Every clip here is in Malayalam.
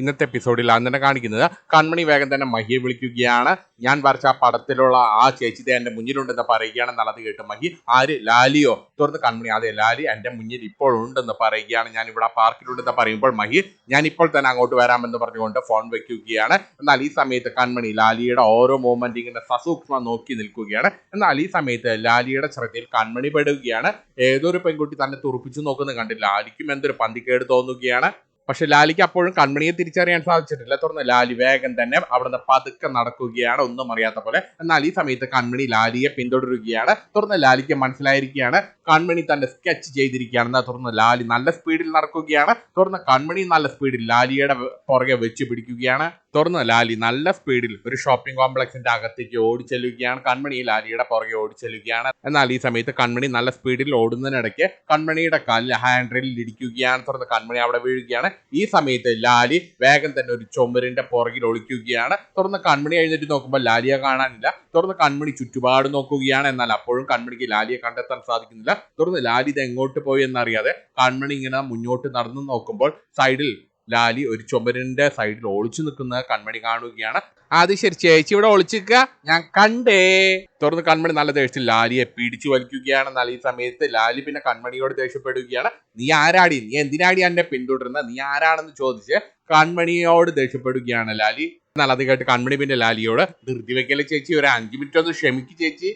ഇന്നത്തെ എപ്പിസോഡിൽ തന്നെ കാണിക്കുന്നത് കൺമണി വേഗം തന്നെ മഹിയെ വിളിക്കുകയാണ്. ഞാൻ വരച്ച ആ പടത്തിലുള്ള ആ ചേച്ചിത്തെ എന്റെ മുന്നിലുണ്ടെന്ന് പറയുകയാണെന്നുള്ള അത് കേട്ട് മഹി, ആര്, ലാലിയോ? തുറന്ന് കൺമണി, അതെ ലാലി എന്റെ മുന്നിൽ ഇപ്പോൾ ഉണ്ടെന്ന് പറയുകയാണ്. ഞാൻ ഇവിടെ പാർക്കിലുണ്ടെന്ന് പറയുമ്പോൾ മഹി, ഞാൻ ഇപ്പോൾ തന്നെ അങ്ങോട്ട് വരാമെന്ന് പറഞ്ഞുകൊണ്ട് ഫോൺ വെക്കുകയാണ്. എന്നാൽ ഈ സമയത്ത് കൺമണി ലാലിയുടെ ഓരോ മൂവ്മെന്റ് ഇങ്ങനെ സസൂക്ഷ്മം നോക്കി നിൽക്കുകയാണ്. എന്നാൽ ഈ സമയത്ത് ലാലിയുടെ ശ്രദ്ധയിൽ കൺമണി പെടുകയാണ്. ഏതൊരു പെൺകുട്ടി തന്നെ തുറപ്പിച്ചു നോക്കുന്നത് കണ്ട് ലാലിക്കും എന്തൊരു പന്തിക്കേട് തോന്നുകയാണ്. പക്ഷെ ലാലിക്ക് അപ്പോഴും കൺമണിയെ തിരിച്ചറിയാൻ സാധിച്ചിട്ടില്ല. തുടർന്ന് ലാലി വേഗം തന്നെ അവിടുന്ന് പതുക്കെ നടക്കുകയാണ്, ഒന്നും അറിയാത്ത പോലെ. എന്നാൽ ഈ സമയത്ത് കൺമണി ലാലിയെ പിന്തുടരുകയാണ്. തുടർന്ന് ലാലിക്ക് മനസ്സിലായിരിക്കുകയാണ് കൺമണി തന്നെ സ്കെച്ച് ചെയ്തിരിക്കുകയാണെന്ന്. തുടർന്ന് ലാലി നല്ല സ്പീഡിൽ നടക്കുകയാണ്. തുടർന്ന് കൺമണി നല്ല സ്പീഡിൽ ലാലിയുടെ പുറകെ വെച്ച് പിടിക്കുകയാണ്. തുടർന്ന് ലാലി നല്ല സ്പീഡിൽ ഒരു ഷോപ്പിംഗ് കോംപ്ലക്സിന്റെ അകത്തേക്ക് ഓടിച്ചെല്ലുകയാണ്. കൺമണി ലാലിയുടെ പുറകെ ഓടിച്ചെല്ലുകയാണ്. എന്നാൽ ഈ സമയത്ത് കൺമണി നല്ല സ്പീഡിൽ ഓടുന്നതിനിടയ്ക്ക് കൺമണിയുടെ കാലിൽ ഹാൻഡ് റെയിലിൽ ഇടിക്കുകയാണ്. തുടർന്ന് കൺമണി അവിടെ വീഴുകയാണ്. ഈ സമയത്ത് ലാലി വേഗം തന്നെ ഒരു ചുമരിന്റെ പുറകിൽ ഒളിക്കുകയാണ്. തുടർന്ന് കൺമണി എഴുന്നേറ്റ് നോക്കുമ്പോൾ ലാലിയെ കാണാനില്ല. തുടർന്ന് കൺമണി ചുറ്റുപാട് നോക്കുകയാണ്. എന്നാൽ അപ്പോഴും കൺമണിക്ക് ലാലിയെ കണ്ടെത്താൻ സാധിക്കുന്നില്ല. തുടർന്ന് ലാലി ഇത് എങ്ങോട്ട് പോയി എന്നറിയാതെ കൺമണി ഇങ്ങനെ മുന്നോട്ട് നടന്നു നോക്കുമ്പോൾ സൈഡിൽ ലാലി ഒരു ചുമരിന്റെ സൈഡിൽ ഒളിച്ചു നിൽക്കുന്ന കൺമണി കാണുകയാണ്. അത് ശരി, ചേച്ചി ഇവിടെ ഒളിച്ചിക്ക, ഞാൻ കണ്ടേ. തുറന്ന് കൺമണി നല്ല ദേഷ്യത്തിൽ ലാലിയെ പിടിച്ചു വലിക്കുകയാണ്. എന്നാൽ ഈ സമയത്ത് ലാലി പിന്നെ കൺമണിയോട് ദേഷ്യപ്പെടുകയാണ്. നീ ആരാടി, നീ എന്തിനാടി എന്നെ പിന്തുടരുന്ന, നീ ആരാണെന്ന് ചോദിച്ച് കൺമണിയോട് ദേഷ്യപ്പെടുകയാണ് ലാലി. എന്നാൽ അത് കേട്ട് കൺമണി പിന്നെ ലാലിയോട്, ധൃതി വെക്കല്ലേ ചേച്ചി, ഒരു 5 മിനിറ്റ് ഒന്ന് ക്ഷമിക്ക് ചേച്ചി.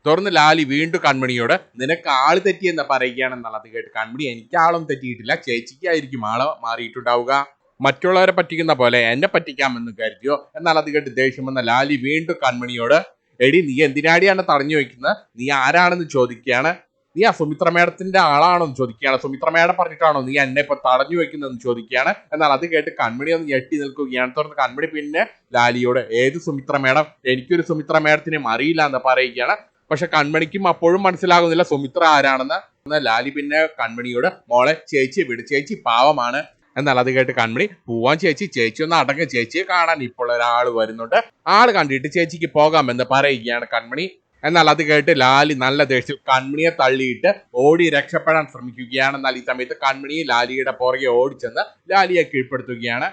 തുറന്ന് ലാലി വീണ്ടും കൺമണിയോട്, നിനക്ക് ആള് തെറ്റിയെന്ന് പറയുകയാണെന്നുള്ളത് കേട്ട് കൺമണി, എനിക്ക് ആളും തെറ്റിയിട്ടില്ല, ചേച്ചിക്കായിരിക്കും ആള് മാറിയിട്ടുണ്ടാവുക, മറ്റുള്ളവരെ പറ്റിക്കുന്ന പോലെ എന്നെ പറ്റിക്കാമെന്ന് കരുതിയോ? എന്നാൽ അത് കേട്ട് ദേഷ്യം വന്ന ലാലി വീണ്ടും കൺമണിയോട്, എടി നീ എന്തിനാടിയാണ് തടഞ്ഞു വെക്കുന്നത്, നീ ആരാണെന്ന് ചോദിക്കുകയാണ്. നീ ആ സുമിത്ര മേഡത്തിന്റെ ആളാണെന്ന് ചോദിക്കുകയാണ്. സുമിത്ര മേഡം പറഞ്ഞിട്ടാണോ നീ എന്നെ ഇപ്പൊ തടഞ്ഞു വെക്കുന്നതെന്ന് ചോദിക്കുകയാണ്. എന്നാൽ അത് കേട്ട് കൺമണി ഒന്ന് ഞെട്ടി നിൽക്കുകയാണ്. തുടർന്ന് കൺമണി പിന്നെ ലാലിയോട്, ഏത് സുമിത്ര മേഡം, എനിക്കൊരു സുമിത്ര മേഡത്തിനെയും അറിയില്ല എന്ന് പറയുകയാണ്. പക്ഷെ കൺമണിക്കും അപ്പോഴും മനസ്സിലാകുന്നില്ല സുമിത്ര ആരാണെന്ന്. ലാലി പിന്നെ കൺമണിയോട്, മോളെ ചേച്ചി വിട്, ചേച്ചി പാവമാണ്. എന്നാൽ അത് കേട്ട് കൺമണി, പോവാൻ ചേച്ചി, ചേച്ചി ഒന്ന് അടങ്ങ്, ചേച്ചിയെ കാണാൻ ഇപ്പോൾ ഒരാൾ വരുന്നുണ്ട്, ആള് കണ്ടിട്ട് ചേച്ചിക്ക് പോകാമെന്ന് പറയുകയാണ് കൺമണി. എന്നാൽ അത് കേട്ട് ലാലി നല്ല ദേഷ്യത്തിൽ കൺമണിയെ തള്ളിയിട്ട് ഓടി രക്ഷപ്പെടാൻ ശ്രമിക്കുകയാണ്. എന്നാൽ ഈ സമയത്ത് കൺമണി ലാലിയുടെ പുറകെ ഓടിച്ചെന്ന് ലാലിയെ കീഴ്പ്പെടുത്തുകയാണ്.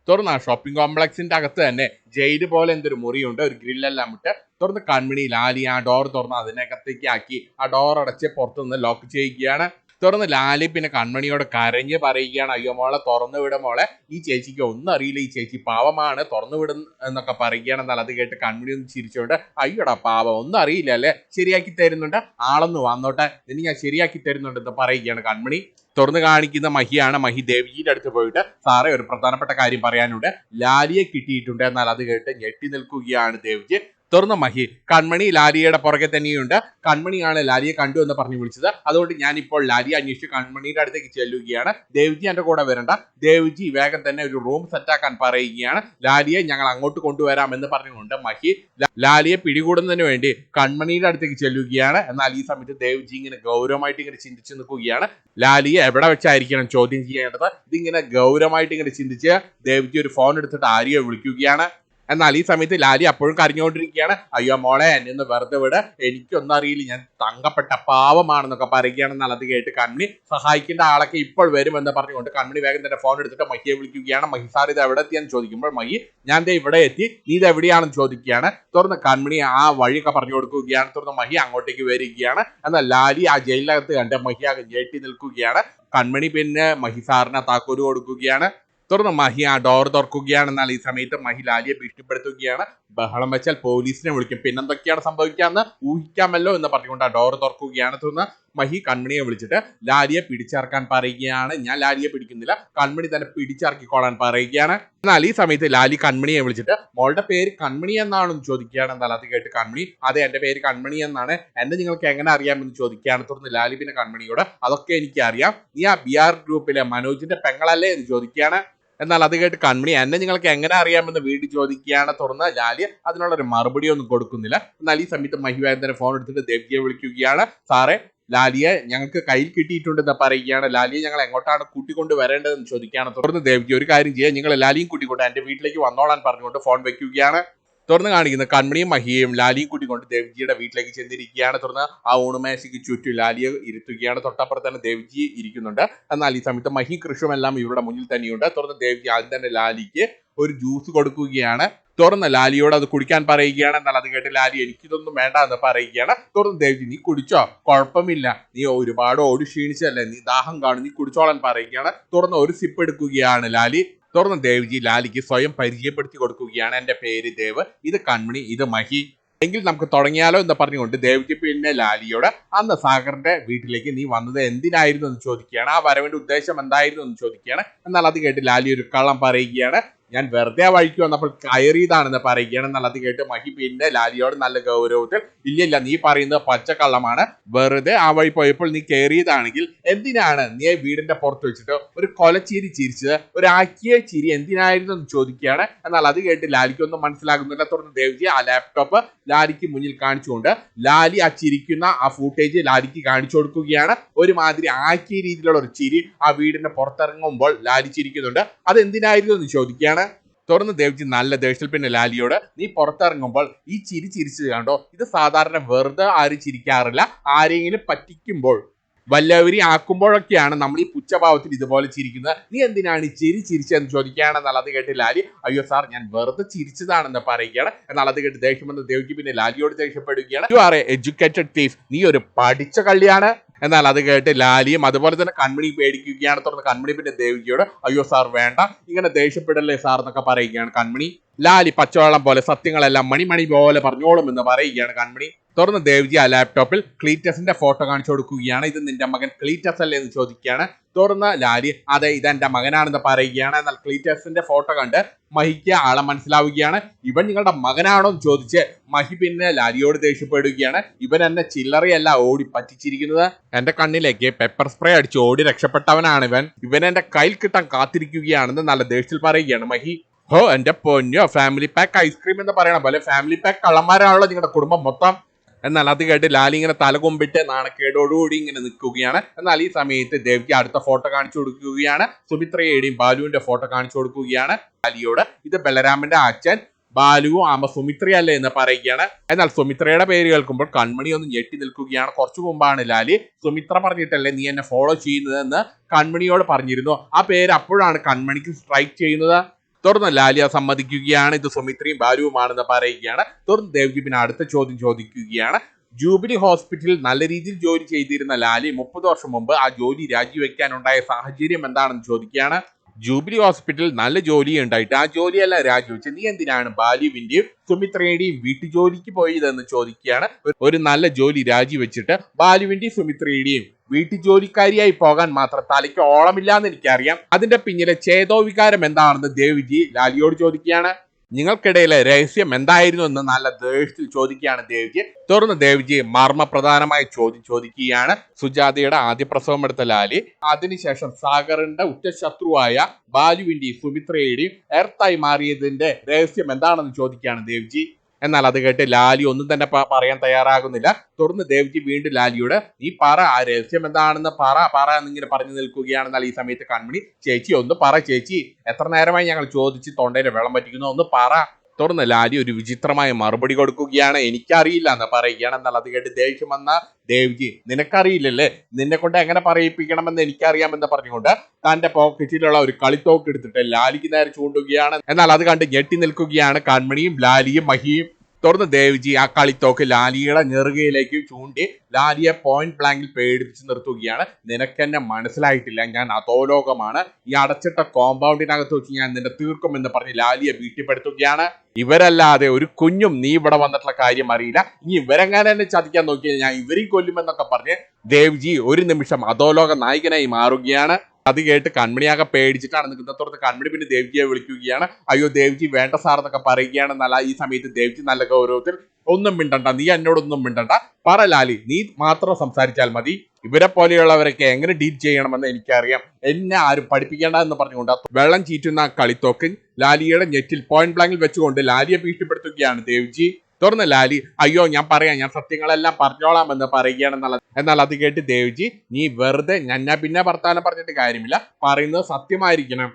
തുറന്ന് ആ ഷോപ്പിംഗ് കോംപ്ലക്സിന്റെ അകത്ത് തന്നെ ജയില് പോലെ എന്തൊരു മുറിയുണ്ട്, ഒരു ഗ്രില്ലെല്ലാം ഇട്ട്. തുറന്ന് കൺമണി ലാലി ആ ഡോർ തുറന്ന് അതിനകത്തേക്ക് ആക്കി ആ ഡോർ അടച്ച് പുറത്തുനിന്ന് ലോക്ക് ചെയ്യുകയാണ്. തുറന്ന് ലാലി പിന്നെ കൺമണിയോട് കരഞ്ഞ് പറയുകയാണ്, അയ്യോ മോളെ തുറന്നു വിട മോളെ, ഈ ചേച്ചിക്ക് ഒന്നും അറിയില്ല, ഈ ചേച്ചി പാവമാണ്, തുറന്നു വിടും എന്നൊക്കെ പറയുകയാണ്. എന്നാൽ അത് കേട്ട് കൺമണി ഒന്ന് ചിരിച്ചുകൊണ്ട്, അയ്യോടാ പാവം, ഒന്നും അറിയില്ല അല്ലേ, ശരിയാക്കി തരുന്നുണ്ട്, ആളൊന്ന് വന്നോട്ടെ, ഇനി ഞാൻ ശരിയാക്കി തരുന്നുണ്ടെന്ന് പറയുകയാണ് കൺമണി. തുറന്ന് കാണിക്കുന്ന മഹിയാണ്. മഹി ദേവ്ജിയുടെ അടുത്ത് പോയിട്ട്, സാറേ ഒരു പ്രധാനപ്പെട്ട കാര്യം പറയാനുണ്ട്, ലാലിയെ കിട്ടിയിട്ടുണ്ട്. എന്നാൽ അത് കേട്ട് ഞെട്ടി നിൽക്കുകയാണ് ദേവ്ജി. തുറന്ന മഹി, കൺമണി ലാലിയുടെ പുറകെ തന്നെയുണ്ട്, കൺമണിയാണ് ലാലിയെ കണ്ടു എന്ന് പറഞ്ഞ് വിളിച്ചത്, അതുകൊണ്ട് ഞാൻ ഇപ്പോൾ ലാലിയെ അന്വേഷിച്ച് കൺമണിയുടെ അടുത്തേക്ക് ചെല്ലുകയാണ്, ദേവ്ജി എന്റെ കൂടെ വരണ്ട. ദേവ്ജി വേഗം തന്നെ ഒരു റൂം സെറ്റാക്കാൻ പറയുകയാണ്. ലാലിയെ ഞങ്ങൾ അങ്ങോട്ട് കൊണ്ടുവരാം എന്ന് പറഞ്ഞുകൊണ്ട് മഹി ലാലിയെ പിടികൂടുന്നതിന് വേണ്ടി കൺമണിയുടെ അടുത്തേക്ക് ചെല്ലുകയാണ്. എന്നാൽ ഈ സമയത്ത് ദേവ്ജി ഇങ്ങനെ ഗൗരവമായിട്ട് ഇങ്ങനെ ചിന്തിച്ചു നിൽക്കുകയാണ്. ലാലിയെ എവിടെ വെച്ചായിരിക്കണം ചോദ്യം ചെയ്യേണ്ടത്, ഇതിങ്ങനെ ഗൗരവമായിട്ട് ഇങ്ങനെ ചിന്തിച്ച് ദേവ്ജി ഒരു ഫോൺ എടുത്തിട്ട് ആര്യയെ വിളിക്കുകയാണ്. എന്നാൽ ഈ സമയത്ത് ലാലി അപ്പോഴും കരഞ്ഞുകൊണ്ടിരിക്കുകയാണ്. അയ്യോ മോളെ, എന്നെ ഒന്ന് വെറുതെ വിട്, എനിക്കൊന്നും അറിയില്ല, ഞാൻ തങ്കപ്പെട്ട പാവമാണെന്നൊക്കെ പറയുകയാണെന്നാൽ അത് കേട്ട് കൺമണി, സഹായിക്കേണ്ട ആളൊക്കെ ഇപ്പോൾ വരുമെന്ന് പറഞ്ഞുകൊണ്ട് കൺമണി വേഗം തന്നെ ഫോൺ എടുത്തിട്ട് മഹിയെ വിളിക്കുകയാണ്. മഹി സാർ ഇത് എവിടെ എത്തിയെന്ന് ചോദിക്കുമ്പോൾ മഹി, ഞാൻ ദേ ഇവിടെ എത്തി, നീ ഇത് എവിടെയാണെന്ന് ചോദിക്കുകയാണ്. തുറന്ന് കൺമണി ആ വഴിയൊക്കെ പറഞ്ഞു കൊടുക്കുകയാണ്. തുറന്ന് മഹി അങ്ങോട്ടേക്ക് വരികയാണ്. എന്നാൽ ലാലി ആ ജയിലിനകത്ത് കണ്ട് മഹി ആകെ ഞെട്ടി നിൽക്കുകയാണ്. കൺമണി പിന്നെ മഹി സാറിന് താക്കോല് കൊടുക്കുകയാണ്. തുറന്ന് മഹി ആ ഡോർ തുറക്കുകയാണ്. എന്നാൽ ഈ സമയത്ത് മഹി ലാലിയെ ഭീഷണിപ്പെടുത്തുകയാണ്. ബഹളം വെച്ചാൽ പോലീസിനെ വിളിക്കും, പിന്നെന്തൊക്കെയാണ് സംഭവിക്കാമെന്ന് ഊഹിക്കാമല്ലോ എന്ന് പറഞ്ഞുകൊണ്ട് ആ ഡോർ തുറക്കുകയാണ്. തുടർന്ന് മഹി കൺമണിയെ വിളിച്ചിട്ട് ലാലിയെ പിടിച്ചിറക്കാൻ പറയുകയാണ്. ഞാൻ ലാലിയെ പിടിക്കുന്നില്ല, കൺമണി തന്നെ പിടിച്ചിറക്കിക്കോളാൻ പറയുകയാണ്. എന്നാൽ ഈ സമയത്ത് ലാലി കൺമണിയെ വിളിച്ചിട്ട്, മോളുടെ പേര് കൺമണി എന്നാണെന്ന് ചോദിക്കുകയാണ്. എന്നാൽ അത് കേട്ട് കൺമണി, അതെ എന്റെ പേര് കൺമണി എന്നാണ്, എന്നെ നിങ്ങൾക്ക് എങ്ങനെ അറിയാമെന്ന് ചോദിക്കുകയാണ്. തുടർന്ന് ലാലി പിന്നെ കൺമണിയോട്, അതൊക്കെ എനിക്ക് അറിയാം, നീ ആ BR ഗ്രൂപ്പിലെ മനോജിന്റെ പെങ്ങളല്ലേ എന്ന് ചോദിക്കുകയാണ്. എന്നാൽ അത് കേട്ട് കൺമണി, എന്നെ നിങ്ങൾക്ക് എങ്ങനെ അറിയാമെന്ന് വീണ്ടും ചോദിക്കുകയാണ്. തുറന്ന് ലാലി അതിനുള്ളൊരു മറുപടി ഒന്നും കൊടുക്കുന്നില്ല. എന്നാൽ ഈ സമയത്ത് മഹി വേഗം തന്നെ ഫോൺ എടുത്തിട്ട് ദേവ്ജിയെ വിളിക്കുകയാണ്. സാറേ, ലാലിയെ ഞങ്ങൾക്ക് കയ്യിൽ കിട്ടിയിട്ടുണ്ടെന്ന് പറയുകയാണ്. ലാലിയെ ഞങ്ങൾ എങ്ങോട്ടാണ് കൂട്ടിക്കൊണ്ട് വരേണ്ടതെന്ന് ചോദിക്കുകയാണ്. തുടർന്ന് ദേവ്ജി, ഒരു കാര്യം ചെയ്യാം, നിങ്ങൾ ലാലിയും കൂട്ടിക്കൊണ്ട് എന്റെ വീട്ടിലേക്ക് വന്നോളാൻ പറഞ്ഞുകൊണ്ട് ഫോൺ വെക്കുകയാണ്. തുറന്ന് കാണിക്കുന്നത് കൺമണിയും മഹിയും ലാലിയും കൂട്ടിക്കൊണ്ട് ദേവ്ജിയുടെ വീട്ടിലേക്ക് ചെന്നിരിക്കുകയാണ്. തുറന്ന് ആ ഊണുമേശയ്ക്ക് ചുറ്റും ലാലിയെ ഇരുത്തുകയാണ്. തൊട്ടപ്പുറത്ത് തന്നെ ദേവ്ജി ഇരിക്കുന്നുണ്ട്. എന്നാൽ ഈ സമയത്ത് മഹി കൃഷും എല്ലാം ഇവരുടെ മുന്നിൽ തന്നെയുണ്ട്. തുറന്ന് ദേവ്ജി ആദ്യം തന്നെ ലാലിക്ക് ഒരു ജ്യൂസ് കൊടുക്കുകയാണ്. തുറന്ന് ലാലിയോട് അത് കുടിക്കാൻ പറയുകയാണ്. എന്നാൽ അത് കേട്ട് ലാലി എനിക്കിതൊന്നും വേണ്ട എന്ന് പറയുകയാണ്. തുറന്ന് ദേവ്ജി നീ കുടിച്ചോ, കുഴപ്പമില്ല, നീ ഒരുപാട് ഓടി ക്ഷീണിച്ചല്ലേ, നീ ദാഹം കാണും, നീ കുടിച്ചോളാൻ പറയുകയാണ്. തുറന്ന് ഒരു സിപ്പ് എടുക്കുകയാണ് ലാലി. തുറന്ന് ദേവ്ജി ലാലിക്ക് സ്വയം പരിചയപ്പെടുത്തി കൊടുക്കുകയാണ്. എന്റെ പേര് ദേവ്, ഇത് കൺമണി, ഇത് മഹി, എങ്കിൽ നമുക്ക് തുടങ്ങിയാലോ എന്ന് പറഞ്ഞുകൊണ്ട് ദേവ്ജി പിന്നെ ലാലിയോട് അന്ന് സാഗറിന്റെ വീട്ടിലേക്ക് നീ വന്നത് എന്തിനായിരുന്നു എന്ന് ചോദിക്കുകയാണ്. ആ വരവിന്റെ ഉദ്ദേശം എന്തായിരുന്നു എന്ന് ചോദിക്കുകയാണ്. എന്നാൽ അത് കേട്ട് ലാലി ഒരു കള്ളം പറയുകയാണ്. ഞാൻ വെറുതെ ആ വഴിക്ക് വന്നപ്പോൾ കയറിയതാണെന്ന് പറയുകയാണ്. എന്നാൽ അത് കേട്ട് മഹി പിന്നെ ലാലിയോട് നല്ല ഗൗരവത്തിൽ ഇല്ല നീ പറയുന്നത് പച്ചക്കള്ളമാണ്, വെറുതെ ആ വഴി പോയപ്പോൾ നീ കയറിയതാണെങ്കിൽ എന്തിനാണ് നീ വീടിന്റെ പുറത്ത് വെച്ചിട്ട് ഒരു കൊലച്ചിരി ചിരിച്ചത്, ഒരു ആക്കിയ ചിരി എന്തിനായിരുന്നു എന്ന് ചോദിക്കുകയാണ്. എന്നാൽ അത് കേട്ട് ലാലിക്കൊന്നും മനസ്സിലാകുന്നില്ല. തുടർന്ന് ദേവ്ജി ആ ലാപ്ടോപ്പ് ലാലിക്ക് മുന്നിൽ കാണിച്ചുകൊണ്ട് ലാലി ആ ചിരിക്കുന്ന ആ ഫൂട്ടേജ് ലാലിക്ക് കാണിച്ചു കൊടുക്കുകയാണ്. ഒരുമാതിരി ആക്കിയ രീതിയിലുള്ള ഒരു ചിരി ആ വീടിന്റെ പുറത്തിറങ്ങുമ്പോൾ ലാലി ചിരിക്കുന്നുണ്ട്. അത് എന്തിനായിരുന്നു എന്ന് ചോദിക്കുകയാണ്. തുറന്ന് ദേവ്ജി നല്ല ദേഷ്യത്തിൽ പിന്നെ ലാലിയോട് നീ പുറത്തിറങ്ങുമ്പോൾ ഈ ചിരി ചിരിച്ചത് കണ്ടോ, ഇത് സാധാരണ വെറുതെ ആരും ചിരിക്കാറില്ല, ആരെങ്കിലും പറ്റിക്കുമ്പോൾ വല്ലവരി ആക്കുമ്പോഴൊക്കെയാണ് നമ്മൾ ഈ പുച്ഛഭാവത്തിൽ ഇതുപോലെ ചിരിക്കുന്നത്, നീ എന്തിനാണ് ഈ ചിരി ചിരിച്ചതെന്ന് ചോദിക്കുകയാണെന്നാൽ അത് കേട്ട് ലാലി അയ്യോ സാർ ഞാൻ വെറുതെ ചിരിച്ചതാണെന്ന് പറയുകയാണ്. എന്നാൽ അത് കേട്ട് ദേഷ്യം വന്ന് ദേവ്ജി പിന്നെ ലാലിയോട് ദേഷ്യപ്പെടുകയാണ്. You are a educated thief, നീ ഒരു പഠിച്ച കള്ളിയാണ്. എന്നാൽ അത് കേട്ട് ലാലിയും അതുപോലെ തന്നെ കൺമണി പേടിക്കുകയാണ്. തുടർന്ന് കൺമണി പിന്നെ ദേവ്ജിയോട് അയ്യോ സാർ വേണ്ട, ഇങ്ങനെ ദേഷ്യപ്പെടല്ലേ സാർ എന്നൊക്കെ പറയുകയാണ് കൺമണി. ലാലി പച്ചവെള്ളം പോലെ സത്യങ്ങളെല്ലാം മണിമണി പോലെ പറഞ്ഞോളും എന്ന് പറയുകയാണ് കൺമണി. തുറന്ന് ദേവ്ജി ആ ലാപ്ടോപ്പിൽ ക്ലീറ്റസിന്റെ ഫോട്ടോ കാണിച്ചു കൊടുക്കുകയാണ്. ഇത് നിന്റെ മകൻ ക്ലീറ്റസ് അല്ലേ എന്ന് ചോദിക്കുകയാണ്. തുറന്ന് ലാലി അതെ ഇതെന്റെ മകനാണെന്ന് പറയുകയാണ്. എന്നാൽ ക്ലീറ്റസിന്റെ ഫോട്ടോ കണ്ട് മഹിക്ക് ആളെ മനസ്സിലാവുകയാണ്. ഇവൻ നിങ്ങളുടെ മകനാണോ എന്ന് ചോദിച്ച് മഹി പിന്നെ ലാലിയോട് ദേഷ്യപ്പെടുകയാണ്. ഇവൻ എന്നെ ചില്ലറയല്ല ഓടി പറ്റിച്ചിരിക്കുന്നത്, എന്റെ കണ്ണിലേക്ക് പെപ്പർ സ്പ്രേ അടിച്ച് ഓടി രക്ഷപ്പെട്ടവനാണ് ഇവൻ എന്റെ കയ്യിൽ കിട്ടാൻ കാത്തിരിക്കുകയാണെന്ന് നല്ല ദേഷ്യത്തിൽ പറയുകയാണ് മഹി. ഹോ എന്റെ പൊന്നോ, ഫാമിലി പാക്ക് ഐസ്ക്രീം എന്ന് പറയണ പോലെ ഫാമിലി പാക്ക് കള്ളന്മാരാണല്ലോ നിങ്ങളുടെ കുടുംബം മൊത്തം. എന്നാൽ അത് കേട്ട് ലാലി ഇങ്ങനെ തലകൊമ്പിട്ട് നാണക്കേടോടുകൂടി ഇങ്ങനെ നിൽക്കുകയാണ്. എന്നാൽ ഈ സമയത്ത് ദേവ്ജി അടുത്ത ഫോട്ടോ കാണിച്ചു കൊടുക്കുകയാണ്. സുമിത്രയുടെയും ബാലുവിന്റെ ഫോട്ടോ കാണിച്ചു കൊടുക്കുകയാണ് ലാലിയോട്. ഇത് ബലരാമന്റെ അച്ഛൻ ബാലുവും ആമ സുമിത്രയല്ലേ എന്ന് പറയുകയാണ്. എന്നാൽ സുമിത്രയുടെ പേര് കേൾക്കുമ്പോൾ കൺമണി ഒന്ന് ഞെട്ടി നിൽക്കുകയാണ്. കുറച്ചു മുമ്പാണ് ലാലി സുമിത്ര പറഞ്ഞിട്ടല്ലേ നീ എന്നെ ഫോളോ ചെയ്യുന്നതെന്ന് കൺമണിയോട് പറഞ്ഞിരുന്നു. ആ പേര് അപ്പോഴാണ് കൺമണിക്ക് സ്ട്രൈക്ക് ചെയ്യുന്നത്. തുടർന്ന് ലാലിയ സമ്മതിക്കുകയാണ് ഇത് സുമിത്രയും ബാലുവുമാണെന്ന് പറയുകയാണ്. തുടർന്ന് ദേവ്ജി പിന്നെ അടുത്ത ചോദ്യം ചോദിക്കുകയാണ്. ജൂബിലി ഹോസ്പിറ്റലിൽ നല്ല രീതിയിൽ ജോലി ചെയ്തിരുന്ന ലാലി 30 വർഷം മുമ്പ് ആ ജോലി രാജിവെക്കാനുണ്ടായ സാഹചര്യം എന്താണെന്ന് ചോദിക്കുകയാണ്. ജൂബിലി ഹോസ്പിറ്റലിൽ നല്ല ജോലി ഉണ്ടായിട്ട് ആ ജോലിയല്ല രാജിവെച്ച് നീ എന്തിനാണ് ബാലുവിന്റെയും സുമിത്രയുടെയും വീട്ടുജോലിക്ക് പോയതെന്ന് ചോദിക്കുകയാണ്. ഒരു നല്ല ജോലി രാജിവെച്ചിട്ട് ബാലുവിന്റെയും സുമിത്രയുടെയും വീട്ടുജോലിക്കാരിയായി പോകാൻ മാത്രം തലയ്ക്ക് ഓളമില്ലാന്ന് എനിക്കറിയാം, അതിന്റെ പിന്നിലെ ചേതോ വികാരം എന്താണെന്ന് ദേവ്ജി ലാലിയോട് ചോദിക്കുകയാണ്. നിങ്ങൾക്കിടയിലെ രഹസ്യം എന്തായിരുന്നു എന്ന് നല്ല ദേഷ്യത്തിൽ ചോദിക്കുകയാണ് ദേവ്ജി. തുടർന്ന് ദേവ്ജി മർമ്മപ്രധാനമായ ചോദ്യം ചോദിക്കുകയാണ്. സുജാതയുടെ ആദ്യ പ്രസവം എടുത്ത ലാലി അതിനുശേഷം സാഗറിന്റെ ഉറ്റശത്രുവായ ബാലുവിന്റെയും സുമിത്രയുടെയും എർത്തായി മാറിയതിന്റെ രഹസ്യം എന്താണെന്ന് ചോദിക്കുകയാണ് ദേവ്ജി. എന്നാൽ അത് കേട്ട് ലാലി ഒന്നും തന്നെ പറയാൻ തയ്യാറാകുന്നില്ല. തുടർന്ന് ദേവ്ജി വീണ്ടും ലാലിയോട് നീ പറ, ആ രഹസ്യം എന്താണെന്ന് പറ എന്നിങ്ങനെ പറഞ്ഞു നിൽക്കുകയാണെന്നാൽ ഈ സമയത്ത് കൺമണി ചേച്ചി ഒന്ന് പറ ചേച്ചി, എത്ര നേരമായി ഞങ്ങൾ ചോദിച്ച് തൊണ്ടയിൽ വെള്ളം പറ്റിക്കുന്നു, ഒന്ന് പറ. തുടർന്ന് ലാലി ഒരു വിചിത്രമായ മറുപടി കൊടുക്കുകയാണ്. എനിക്കറിയില്ല എന്ന് പറയുകയാണ്. എന്നാൽ അത് കേട്ട് ദേഷ്യം വന്ന ദേവ്ജി നിനക്കറിയില്ലല്ലേ, നിന്നെ കൊണ്ട് എങ്ങനെ പറയിപ്പിക്കണമെന്ന് എനിക്കറിയാമെന്ന് പറഞ്ഞുകൊണ്ട് തന്റെ പോക്കറ്റിലുള്ള ഒരു കളിത്തോക്ക് എടുത്തിട്ട് ലാലിക്ക് നേരെ ചൂണ്ടുകയാണ്. എന്നാൽ അത് കണ്ട് ഞെട്ടി നിൽക്കുകയാണ് കൺമണിയും ലാലിയും മഹിയും. തുടർന്ന് ദേവ്ജി ആ കളിത്തോക്ക് ലാലിയുടെ ഞെറുകയിലേക്ക് ചൂണ്ടി ലാലിയെ പോയിന്റ് ബ്ലാങ്കിൽ പേടിപ്പിച്ച് നിർത്തുകയാണ്. നിനക്കെന്നെ മനസ്സിലായിട്ടില്ല, ഞാൻ അധോലോകമാണ്, ഈ അടച്ചിട്ട കോമ്പൗണ്ടിനകത്ത് വെച്ച് ഞാൻ നിന്നെ തീർക്കുമെന്ന് പറഞ്ഞ് ലാലിയെ ഭീഷണിപ്പെടുത്തുകയാണ്. ഇവരല്ലാതെ ഒരു കുഞ്ഞും നീ ഇവിടെ വന്നിട്ടുള്ള കാര്യം അറിയില്ല, ഇനി ഇവരെങ്ങനെ എന്നെ ചതിക്കാൻ നോക്കിയാൽ ഞാൻ ഇവരെയും കൊല്ലുമെന്നൊക്കെ പറഞ്ഞ് ദേവ്ജി ഒരു നിമിഷം അധോലോക നായകനായി മാറുകയാണ്. അത് കേട്ട് കൺമണിയാകെ പേടിച്ചിട്ടാണ് നിൽക്കുന്നത്. തുടർന്ന് കൺമണി പിന്നെ ദേവ്ജിയെ വിളിക്കുകയാണ്. അയ്യോ ദേവ്ജി വേണ്ട സാർ എന്നൊക്കെ പറയുകയാണെന്നല്ല ഈ സമയത്ത് ദേവ്ജി നല്ല ഗൗരവത്തിൽ ഒന്നും മിണ്ടണ്ട, നീ എന്നോടൊന്നും മിണ്ടണ്ട, പറ ലാലി, നീ മാത്രം സംസാരിച്ചാൽ മതി, ഇവരെ പോലെയുള്ളവരൊക്കെ എങ്ങനെ ഡീൽ ചെയ്യണമെന്ന് എനിക്കറിയാം, എന്നെ ആരും പഠിപ്പിക്കേണ്ട എന്ന് പറഞ്ഞുകൊണ്ട് വെള്ളം ചീറ്റുന്ന കളിത്തോക്ക് ലാലിയുടെ നെറ്റിൽ പോയിന്റ് ബ്ലാങ്കിൽ വെച്ചുകൊണ്ട് ലാലിയെ ഭീഷണിപ്പെടുത്തുകയാണ് ദേവ്ജി. തുടർന്ന് ലാലി അയ്യോ ഞാൻ പറയാം, ഞാൻ സത്യങ്ങളെല്ലാം പറഞ്ഞോളാം എന്ന് പറയുകയാണെന്നുള്ളത്. എന്നാൽ അത് കേട്ട് ദേവ്ജി നീ വെറുതെ ഞാൻ പിന്നെ വർത്താനം പറഞ്ഞിട്ട് കാര്യമില്ല, പറയുന്നത് സത്യമായിരിക്കണം,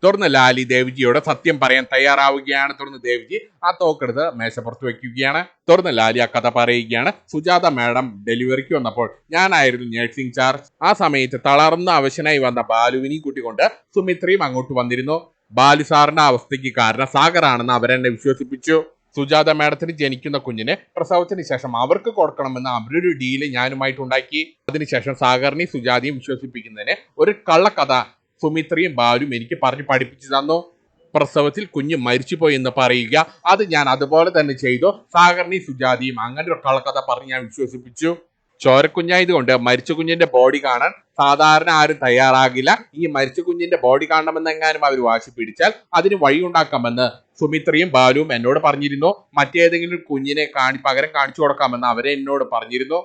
തുടർന്ന് ലാലി ദേവ്ജിയോട് സത്യം പറയാൻ തയ്യാറാവുകയാണ്. തുടർന്ന് ദേവ്ജി ആ തോക്കെടുത്ത് മേശപ്പുറത്ത് വെക്കുകയാണ്. തുടർന്ന് ലാലി ആ കഥ പറയുകയാണ്. സുജാത മാഡം ഡെലിവറിക്ക് വന്നപ്പോൾ ഞാനായിരുന്നു നഴ്സിംഗ് ചാർജ്. ആ സമയത്ത് തളർന്ന അവശനായി വന്ന ബാലുവിനെയും കൂട്ടിക്കൊണ്ട് സുമിത്രയും അങ്ങോട്ട് വന്നിരുന്നു. ബാലു സാറിന്റെ അവസ്ഥയ്ക്ക് കാരണം സാഗറാണെന്ന് അവരെന്നെ വിശ്വസിപ്പിച്ചു. സുജാത മാഡത്തിന് ജനിക്കുന്ന കുഞ്ഞിനെ പ്രസവത്തിന് ശേഷം അവർക്ക് കൊടുക്കണമെന്ന് അവരൊരു ഡീല് ഞാനുമായിട്ടുണ്ടാക്കി. അതിനുശേഷം സാഗറിനെയും സുജാതയും വിശ്വസിപ്പിക്കുന്നതിന് ഒരു കള്ളക്കഥ സുമിത്രയും ബാലും എനിക്ക് പറഞ്ഞു പഠിപ്പിച്ചു തന്നു. പ്രസവത്തിൽ കുഞ്ഞ് മരിച്ചുപോയി എന്ന് പറയുക, അത് ഞാൻ അതുപോലെ തന്നെ ചെയ്തു. സാഗറിനെയും സുജാതയും അങ്ങനെ ഒരു കള്ളക്കഥ പറഞ്ഞ് ഞാൻ വിശ്വസിപ്പിച്ചു. ചോരക്കുഞ്ഞായതുകൊണ്ട് മരിച്ച കുഞ്ഞിന്റെ ബോഡി കാണാൻ സാധാരണ ആരും തയ്യാറാകില്ല. ഈ മരിച്ച കുഞ്ഞിന്റെ ബോഡി കാണണമെന്നെങ്ങാനും അവർ വാശി പിടിച്ചാൽ അതിന് വഴിയുണ്ടാക്കാമെന്ന് സുമിത്രയും ബാലുവും എന്നോട് പറഞ്ഞിരുന്നു. മറ്റേതെങ്കിലും കുഞ്ഞിനെ പകരം കാണിച്ചു കൊടുക്കാമെന്ന് അവരെ എന്നോട് പറഞ്ഞിരുന്നു.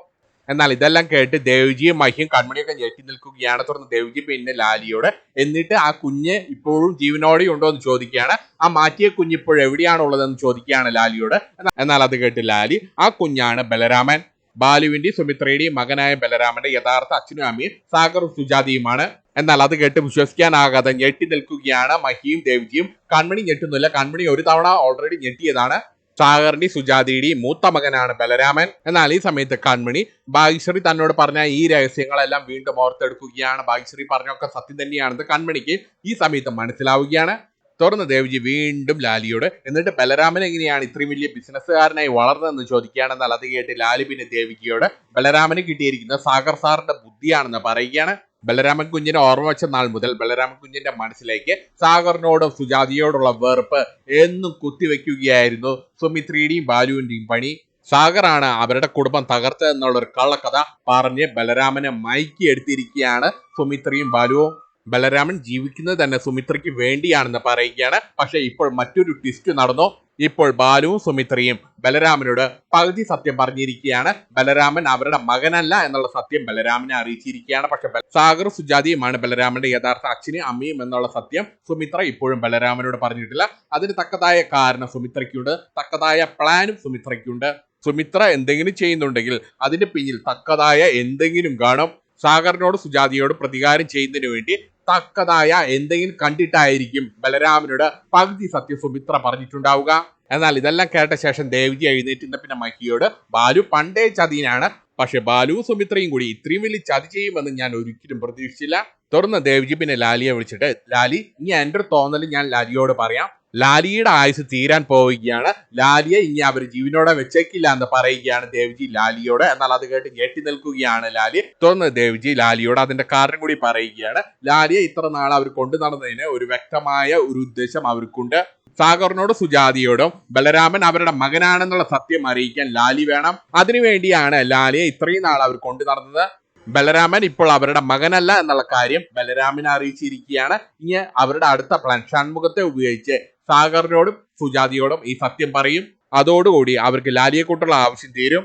എന്നാൽ ഇതെല്ലാം കേട്ട് ദേവ്ജിയും മഹിയും കൺമണിയൊക്കെ ഞെട്ടി നിൽക്കുകയാണ്. തുടർന്ന് ദേവ്ജി പിന്നെ ലാലിയോട് എന്നിട്ട് ആ കുഞ്ഞ് ഇപ്പോഴും ജീവനോടെ ഉണ്ടോ എന്ന് ചോദിക്കുകയാണ്. ആ മാറ്റിയ കുഞ്ഞ് ഇപ്പോഴും എവിടെയാണുള്ളതെന്ന് ചോദിക്കുകയാണ് ലാലിയോട്. എന്നാൽ അത് കേട്ട് ലാലി ആ കുഞ്ഞാണ് ബലരാമൻ. ബാലുവിന്റെയും സുമിത്രയുടെയും മകനായ ബലരാമന്റെ യഥാർത്ഥ അച്ഛനും അമ്മയും സാഗറും സുജാതയുമാണ്. എന്നാൽ അത് കേട്ട് വിശ്വസിക്കാനാകാതെ ഞെട്ടി നിൽക്കുകയാണ് മഹിയും ദേവ്ജിയും. കൺമണി ഞെട്ടുന്നില്ല. കൺമണി ഒരു തവണ ഓൾറെഡി ഞെട്ടിയതാണ്. സാഗറിന്റെയും സുജാതയുടെയും മൂത്ത മകനാണ് ബലരാമൻ. എന്നാൽ ഈ സമയത്ത് കൺമണി ഭാഗ്യശ്രീ തന്നോട് പറഞ്ഞ ഈ രഹസ്യങ്ങളെല്ലാം വീണ്ടും ഓർത്തെടുക്കുകയാണ്. ഭാഗ്യശ്രീ പറഞ്ഞൊക്കെ സത്യം തന്നെയാണെന്ന് കൺമണിക്ക് ഈ സമയത്ത് മനസ്സിലാവുകയാണ്. തുടർന്ന് ദേവ്ജി വീണ്ടും ലാലിയോട് എന്നിട്ട് ബലരാമൻ എങ്ങനെയാണ് ഇത്രയും വലിയ ബിസിനസ്സുകാരനായി വളർന്നതെന്ന് ചോദിക്കുകയാണെന്നാൽ അത് കേട്ട് ലാലി പിന്നെ ദേവികയോട് ബലരാമന് കിട്ടിയിരിക്കുന്ന സാഗർ സാറിന്റെ ബുദ്ധിയാണെന്ന് പറയുകയാണ്. ബലരാമൻ കുഞ്ഞിനെ ഓർമ്മ വെച്ച നാൾ മുതൽ ബലരാമൻ കുഞ്ഞിന്റെ മനസ്സിലേക്ക് സാഗറിനോടും സുജാതിയോടുള്ള വെറുപ്പ് എന്നും കുത്തിവെക്കുകയായിരുന്നു സുമിത്രയുടെയും ബാലുവിന്റെയും പണി. സാഗറാണ് അവരുടെ കുടുംബം തകർത്തതെന്നുള്ള ഒരു കള്ളക്കഥ പറഞ്ഞ് ബലരാമനെ മയക്കി എടുത്തിരിക്കുകയാണ് സുമിത്രയും ബാലുവും. ബലരാമൻ ജീവിക്കുന്നത് തന്നെ സുമിത്രയ്ക്ക് വേണ്ടിയാണെന്ന് പറയുകയാണ്. പക്ഷെ ഇപ്പോൾ മറ്റൊരു ട്വിസ്റ്റ് നടന്നു. ഇപ്പോൾ ബാലുവും സുമിത്രയും ബലരാമനോട് പകുതി സത്യം പറഞ്ഞിരിക്കുകയാണ്. ബലരാമൻ അവരുടെ മകനല്ല എന്നുള്ള സത്യം ബലരാമനെ അറിയിച്ചിരിക്കുകയാണ്. പക്ഷെ സാഗർ സുജാതിയുമാണ് ബലരാമന്റെ യഥാർത്ഥ അച്ഛനും അമ്മയും എന്നുള്ള സത്യം സുമിത്ര ഇപ്പോഴും ബലരാമനോട് പറഞ്ഞിട്ടില്ല. അതിന് തക്കതായ കാരണം സുമിത്രയ്ക്കുണ്ട്, തക്കതായ പ്ലാനും സുമിത്രയ്ക്കുണ്ട്. സുമിത്ര എന്തെങ്കിലും ചെയ്യുന്നുണ്ടെങ്കിൽ അതിന് പിന്നിൽ തക്കതായ എന്തെങ്കിലും കാണും. സാഗറിനോട് സുജാതിയോട് പ്രതികാരം ചെയ്യുന്നതിന് വേണ്ടി തക്കതായ എന്തെങ്കിലും കണ്ടിട്ടായിരിക്കും ബലരാമനോട് പകുതി സത്യം സുമിത്ര പറഞ്ഞിട്ടുണ്ടാവുക. എന്നാൽ ഇതെല്ലാം കേട്ട ശേഷം ദേവ്ജി എഴുന്നേറ്റുന്ന പിന്നെ മഹിയോട് ബാലു പണ്ടേ ചതിയനാണ്, പക്ഷെ ബാലുവും സുമിത്രയും കൂടി ഇത്രയും വലിയ ചതി ചെയ്യുമെന്ന് ഞാൻ ഒരിക്കലും പ്രതീക്ഷിച്ചില്ല. തുടർന്ന് ദേവ്ജി പിന്നെ ലാലിയെ വിളിച്ചിട്ട് ലാലി ഇനി എൻ്റെ ഒരു തോന്നൽ ഞാൻ ലാലിയോട് പറയാം. ലാലിയുടെ ആയുസ് തീരാൻ പോവുകയാണ്. ലാലിയെ ഇനി അവർ ജീവനോടെ വെച്ചേക്കില്ല എന്ന് പറയുകയാണ് ദേവ്ജി ലാലിയോട്. എന്നാൽ അത് കേട്ട് ഞെട്ടി നിൽക്കുകയാണ് ലാലി. തുടർന്ന് ദേവ്ജി ലാലിയോട് അതിന്റെ കാരണം കൂടി പറയുകയാണ്. ലാലിയെ ഇത്ര നാൾ അവർ കൊണ്ടു നടന്നതിന് ഒരു വ്യക്തമായ ഒരു ഉദ്ദേശം അവർക്കുണ്ട്. സാഗറിനോടും സുജാതിയോടും ബലരാമൻ അവരുടെ മകനാണെന്നുള്ള സത്യം അറിയിക്കാൻ ലാലി വേണം. അതിനുവേണ്ടിയാണ് ലാലിയെ ഇത്രയും നാൾ അവർ കൊണ്ടു നടന്നത്. ബലരാമൻ ഇപ്പോൾ അവരുടെ മകനല്ല എന്നുള്ള കാര്യം ബലരാമനെ അറിയിച്ചിരിക്കുകയാണ്. ഇനി അവരുടെ അടുത്ത പ്ലാൻ ഷൺമുഖത്തെ ഉപയോഗിച്ച് സാഗറിനോടും സുജാതിയോടും ഈ സത്യം പറയും. അതോടുകൂടി അവർക്ക് ലാലിയെ കൊണ്ടുള്ള ആവശ്യം തീരും.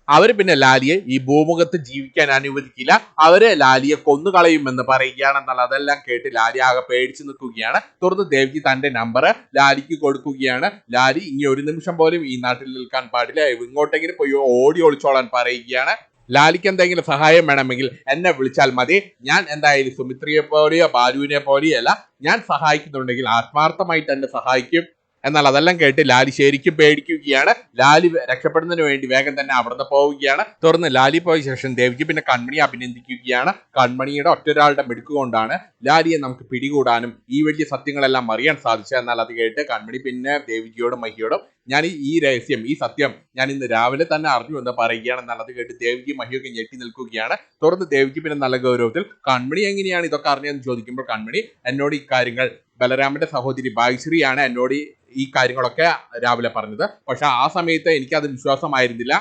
അവർ പിന്നെ ലാലിയെ ഈ ഭൂമുഖത്ത് ജീവിക്കാൻ അനുവദിക്കില്ല. അവര് ലാലിയെ കൊന്നുകളയുമെന്ന് പറയുകയാണെന്നാൽ അതെല്ലാം കേട്ട് ലാലി ആകെ പേടിച്ചു നിൽക്കുകയാണ്. തുടർന്ന് ദേവ്ജി തന്റെ നമ്പർ ലാലിക്ക് കൊടുക്കുകയാണ്. ലാലി ഇനി ഒരു നിമിഷം പോലും ഈ നാട്ടിൽ നിൽക്കാൻ പാടില്ല, ഇങ്ങോട്ടെങ്കിലും പോയി ഓടി ഒളിച്ചോളാൻ പറയുകയാണ്. ലാലിക്ക് എന്തെങ്കിലും സഹായം വേണമെങ്കിൽ എന്നെ വിളിച്ചാൽ മതി. ഞാൻ എന്തായാലും സുമിത്രയെ പോലെയോ ബാലുവിനെ പോലെയോ അല്ല, ഞാൻ സഹായിക്കുന്നുണ്ടെങ്കിൽ ആത്മാർത്ഥമായിട്ട് എന്നെ സഹായിക്കും. എന്നാൽ അതെല്ലാം കേട്ട് ലാലി ശരിക്കും പേടിക്കുകയാണ്. ലാലി രക്ഷപ്പെടുന്നതിന് വേണ്ടി വേഗം തന്നെ അവിടുന്ന് പോവുകയാണ്. തുടർന്ന് ലാലി പോയ ശേഷം ദേവ്ജി പിന്നെ കൺമണിയെ അഭിനന്ദിക്കുകയാണ്. കൺമണിയുടെ ഒറ്റൊരാളുടെ മിടുക്ക് കൊണ്ടാണ് ലാലിയെ നമുക്ക് പിടികൂടാനും ഈ വലിയ സത്യങ്ങളെല്ലാം അറിയാൻ സാധിച്ചത്. എന്നാൽ അത് കേട്ട് കൺമണി പിന്നെ ദേവ്ജിയോടും മഹിയോടും ഞാൻ ഈ രഹസ്യം ഈ സത്യം ഞാൻ ഇന്ന് രാവിലെ തന്നെ അറിഞ്ഞു എന്ന് പറയുകയാണ്. എന്നാൽ അത് കേട്ട് ദേവ്ജി മഹിയൊക്കെ ഞെട്ടി നിൽക്കുകയാണ്. തുടർന്ന് ദേവ്ജി പിന്നെ നല്ല ഗൗരവത്തിൽ കൺമണി എങ്ങനെയാണ് ഇതൊക്കെ അറിഞ്ഞതെന്ന് ചോദിക്കുമ്പോൾ കൺമണി എന്നോട് ഈ കാര്യങ്ങൾ ബലരാമന്റെ സഹോദരി ഭാഗ്യശ്രീയാണ് എന്നോട് ഈ കാര്യങ്ങളൊക്കെ രാവിലെ പറഞ്ഞത്. പക്ഷെ ആ സമയത്ത് എനിക്കത് വിശ്വാസമായിരുന്നില്ല.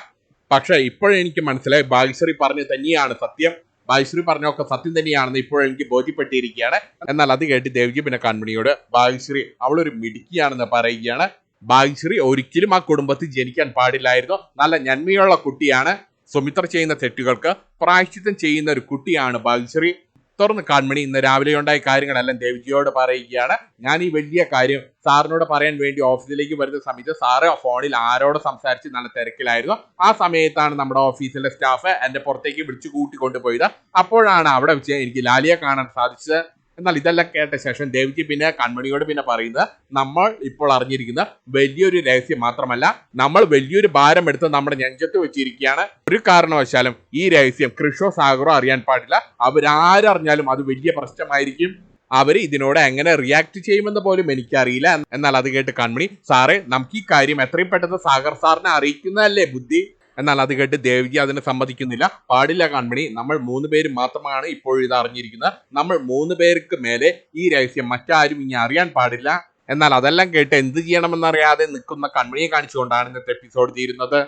പക്ഷെ ഇപ്പോഴെനിക്ക് മനസ്സിലായി ഭാഗ്യശ്രീ പറഞ്ഞത് തന്നെയാണ് സത്യം. ഭാഗ്യശ്രീ പറഞ്ഞൊക്കെ സത്യം തന്നെയാണെന്ന് ഇപ്പോഴെനിക്ക് ബോധ്യപ്പെട്ടിരിക്കുകയാണ്. എന്നാൽ അത് കേട്ട് ദേവ്ജി പിന്നെ കൺമണിയോട് ഭാഗ്യശ്രീ അവളൊരു മിടുക്കിയാണെന്ന് പറയുകയാണ്. ഭാഗ്യശ്രീ ഒരിക്കലും ആ കുടുംബത്തിൽ ജനിക്കാൻ പാടില്ലായിരുന്നു. നല്ല നന്മയുള്ള കുട്ടിയാണ്. സുമിത്ര ചെയ്യുന്ന തെറ്റുകൾക്ക് പ്രായശ്ചിത്തം ചെയ്യുന്ന ഒരു കുട്ടിയാണ് ഭാഗ്യശ്രീ. തുടർന്ന് കൺമണി ഇന്ന് രാവിലെ ഉണ്ടായ കാര്യങ്ങളെല്ലാം ദേവ്ജിയോട് പറയുകയാണ്. ഞാൻ ഈ വലിയ കാര്യം സാറിനോട് പറയാൻ വേണ്ടി ഓഫീസിലേക്ക് വരുന്ന സമയത്ത് സാറ് ഫോണിൽ ആരോട് സംസാരിച്ച് നല്ല തിരക്കിലായിരുന്നു. ആ സമയത്താണ് നമ്മുടെ ഓഫീസിലെ സ്റ്റാഫ് എന്റെ പുറത്തേക്ക് വിളിച്ചു കൂട്ടിക്കൊണ്ടുപോയത്. അപ്പോഴാണ് അവിടെ വെച്ച് എനിക്ക് ലാലിയെ കാണാൻ സാധിച്ചത്. എന്നാൽ ഇതെല്ലാം കേട്ട ശേഷം ദേവ്ജി പിന്നെ കൺമണിയോട് പിന്നെ പറയുന്നത് നമ്മൾ ഇപ്പോൾ അറിഞ്ഞിരിക്കുന്ന വലിയൊരു രഹസ്യം മാത്രമല്ല, നമ്മൾ വലിയൊരു ഭാരം എടുത്ത് നമ്മുടെ നെഞ്ചത്ത് വെച്ചിരിക്കുകയാണ്. ഒരു കാരണവശാലും ഈ രഹസ്യം കൃഷോ സാഗറോ അറിയാൻ പാടില്ല. അവരാരറിഞ്ഞാലും അത് വലിയ പ്രശ്നമായിരിക്കും. അവര് ഇതിനോട് എങ്ങനെ റിയാക്ട് ചെയ്യുമെന്ന് പോലും എനിക്കറിയില്ല. എന്നാൽ അത് കേട്ട് കൺമണി, സാറേ നമുക്ക് ഈ കാര്യം എത്രയും പെട്ടെന്ന് സാഗർ സാറിനെ അറിയിക്കുന്നതല്ലേ ബുദ്ധി. എന്നാൽ അത് കേട്ട് ദേവ്ജി അതിന് സമ്മതിക്കുന്നില്ല. പാടില്ല കൺമണി, നമ്മൾ 3 പേര് മാത്രമാണ് ഇപ്പോൾ ഇത് അറിഞ്ഞിരിക്കുന്നത്. നമ്മൾ 3 പേർക്ക് മേലെ ഈ രഹസ്യം മറ്റാരും ഇനി അറിയാൻ പാടില്ല. എന്നാൽ അതെല്ലാം കേട്ട് എന്ത് ചെയ്യണമെന്നറിയാതെ നിൽക്കുന്ന കൺമണിയെ കാണിച്ചുകൊണ്ടാണ് ഇന്നത്തെ എപ്പിസോഡ് തീരുന്നത്.